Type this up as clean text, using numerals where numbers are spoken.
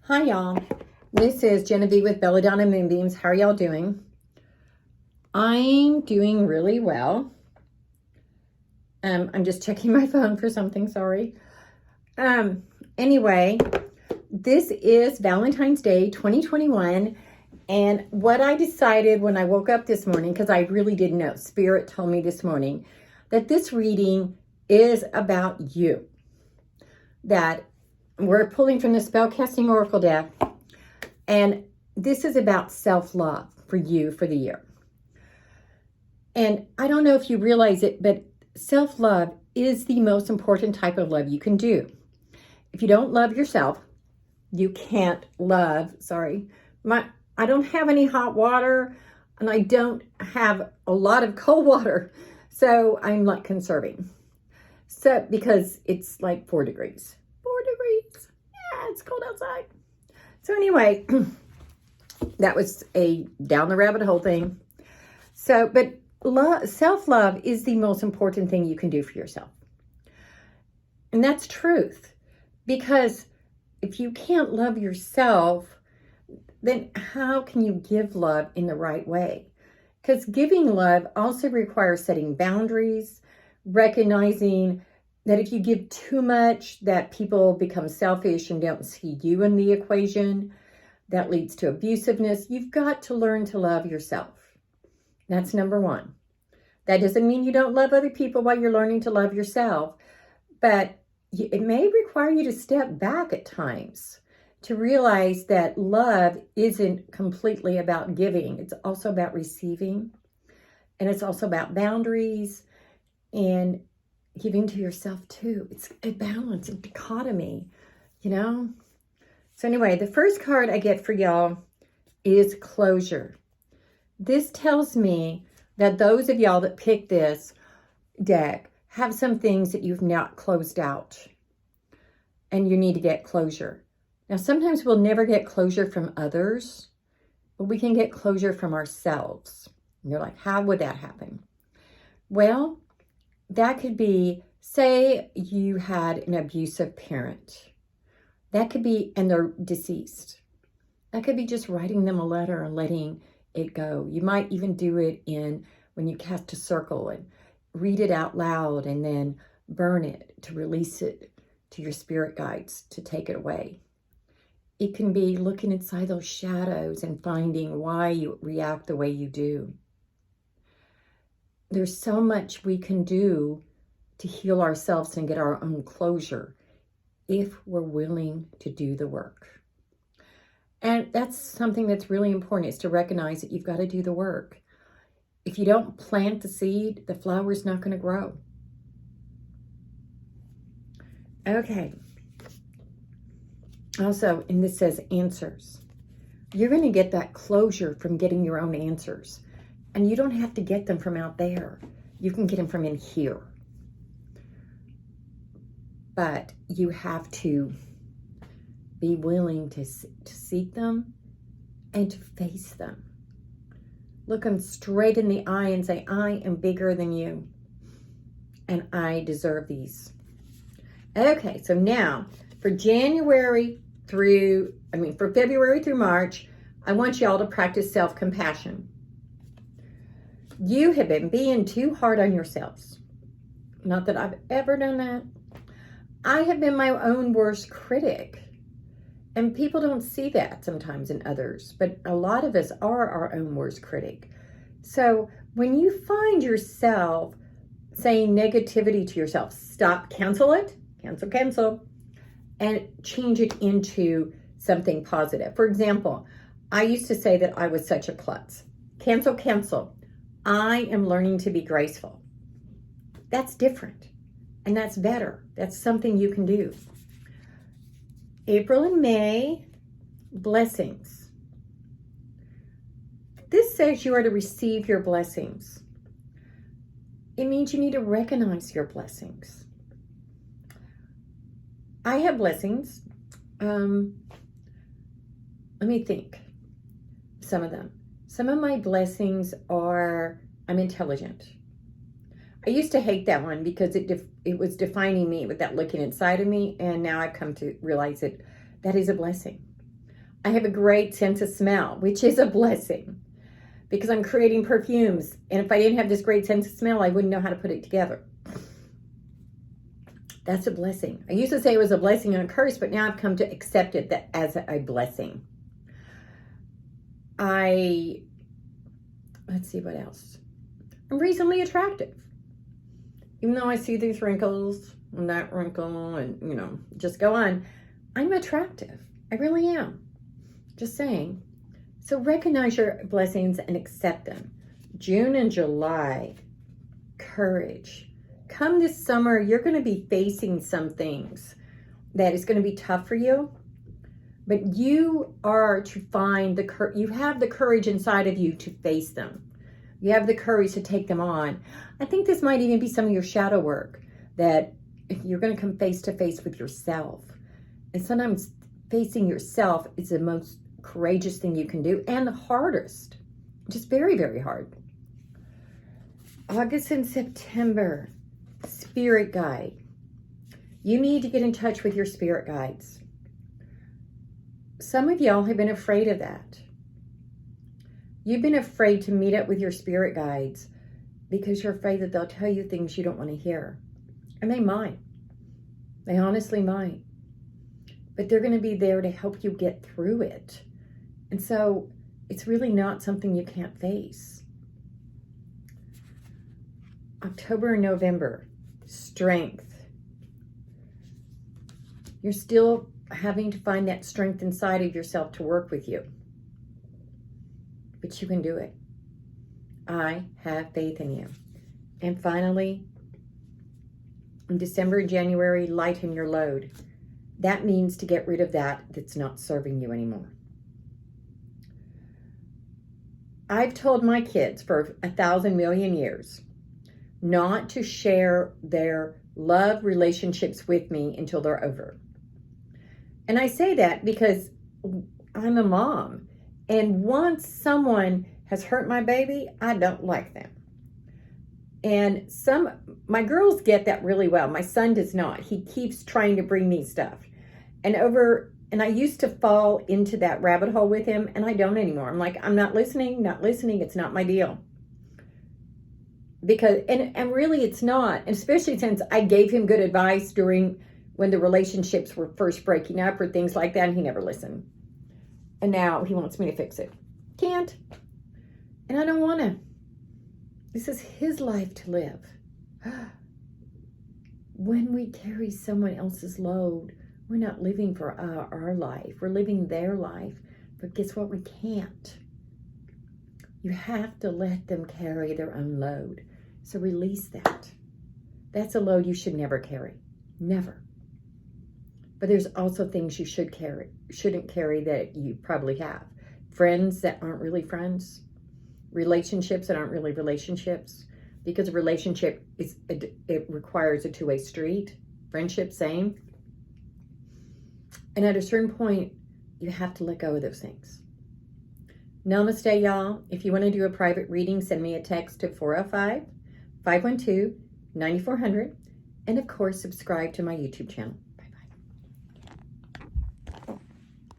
Hi, y'all. This is Genevieve with Belladonna and Moonbeams. How are y'all doing? I'm doing really well. I'm just checking my phone for something, sorry. Anyway, this is Valentine's Day 2021. And what I decided when I woke up this morning, because I really didn't know, Spirit told me this morning, that this reading is about you. That we're pulling from the Spellcasting Oracle deck. And this is about self-love for you for the year. And I don't know if you realize it, but self-love is the most important type of love you can do. If you don't love yourself, you can't love, I don't have any hot water and I don't have a lot of cold water. So I'm like conserving. So because it's like 4 degrees. 4 degrees. Yeah, it's cold outside. So anyway, that was a down the rabbit hole thing. So, but self-love is the most important thing you can do for yourself. And that's truth. Because if you can't love yourself, then how can you give love in the right way? Because giving love also requires setting boundaries, recognizing that if you give too much, that people become selfish and don't see you in the equation. That leads to abusiveness. You've got to learn to love yourself. That's number one. That doesn't mean you don't love other people while you're learning to love yourself, but it may require you to step back at times to realize that love isn't completely about giving. It's also about receiving, and it's also about boundaries and giving to yourself too. It's a balance, a dichotomy, So anyway, the first card I get for y'all is closure. This tells me that those of y'all that pick this deck have some things that you've not closed out and you need to get closure. Now, sometimes we'll never get closure from others, but we can get closure from ourselves. And you're like, how would that happen? Well, that could be, say you had an abusive parent. That could be, and they're deceased. That could be just writing them a letter and letting it go. You might even do it when you cast a circle and read it out loud and then burn it to release it to your spirit guides to take it away. It can be looking inside those shadows and finding why you react the way you do. There's so much we can do to heal ourselves and get our own closure if we're willing to do the work. And that's something that's really important, is to recognize that you've got to do the work. If you don't plant the seed, the flower's not going to grow. Okay. Also, and this says answers. You're going to get that closure from getting your own answers. And you don't have to get them from out there. You can get them from in here. But you have to be willing to seek them and to face them. Look them straight in the eye and say, I am bigger than you. And I deserve these. Okay, so now for February through March, I want y'all to practice self-compassion. You have been being too hard on yourselves. Not that I've ever done that. I have been my own worst critic. And people don't see that sometimes in others, but a lot of us are our own worst critic. So when you find yourself saying negativity to yourself, stop, cancel it, cancel, and change it into something positive. For example, I used to say that I was such a klutz. Cancel. I am learning to be graceful. That's different. And that's better. That's something you can do. April and May, blessings. This says you are to receive your blessings. It means you need to recognize your blessings. I have blessings. Let me think. Some of them. Some of my blessings are I'm intelligent. I used to hate that one because it was defining me with that looking inside of me, and now I've come to realize that is a blessing. I have a great sense of smell, which is a blessing because I'm creating perfumes. And if I didn't have this great sense of smell, I wouldn't know how to put it together. That's a blessing. I used to say it was a blessing and a curse, but now I've come to accept it as a blessing. Let's see what else. I'm reasonably attractive. Even though I see these wrinkles and that wrinkle and, you know, just go on, I'm attractive. I really am. Just saying. So recognize your blessings and accept them. June and July, courage. Come this summer, you're going to be facing some things that is going to be tough for you, but you are to find you have the courage inside of you to face them. You have the courage to take them on. I think this might even be some of your shadow work, that you're going to come face to face with yourself. And sometimes facing yourself is the most courageous thing you can do and the hardest. Just very, very hard. August and September. Spirit guide. You need to get in touch with your spirit guides. Some of y'all have been afraid of that. You've been afraid to meet up with your spirit guides because you're afraid that they'll tell you things you don't want to hear. And they might. They honestly might. But they're going to be there to help you get through it. And so it's really not something you can't face. October and November. Strength. You're still having to find that strength inside of yourself to work with you. But you can do it. I have faith in you. And finally, in December and January, lighten your load. That means to get rid of that's not serving you anymore. I've told my kids for 1,000 million years not to share their love relationships with me until they're over. And I say that because I'm a mom. And once someone has hurt my baby, I don't like them. And my girls get that really well. My son does not. He keeps trying to bring me stuff. And I used to fall into that rabbit hole with him, and I don't anymore. I'm like, I'm not listening. It's not my deal. Because, and really it's not, and especially since I gave him good advice when the relationships were first breaking up or things like that, and he never listened. And now he wants me to fix it. Can't. And I don't want to. This is his life to live. When we carry someone else's load, we're not living for our life. We're living their life. But guess what? We can't. You have to let them carry their own load. So release that. That's a load you should never carry. Never. But there's also things you shouldn't carry that you probably have. Friends that aren't really friends. Relationships that aren't really relationships. Because a relationship it requires a two-way street. Friendship, same. And at a certain point, you have to let go of those things. Namaste, y'all. If you want to do a private reading, send me a text to 405-512-9400. And of course, subscribe to my YouTube channel.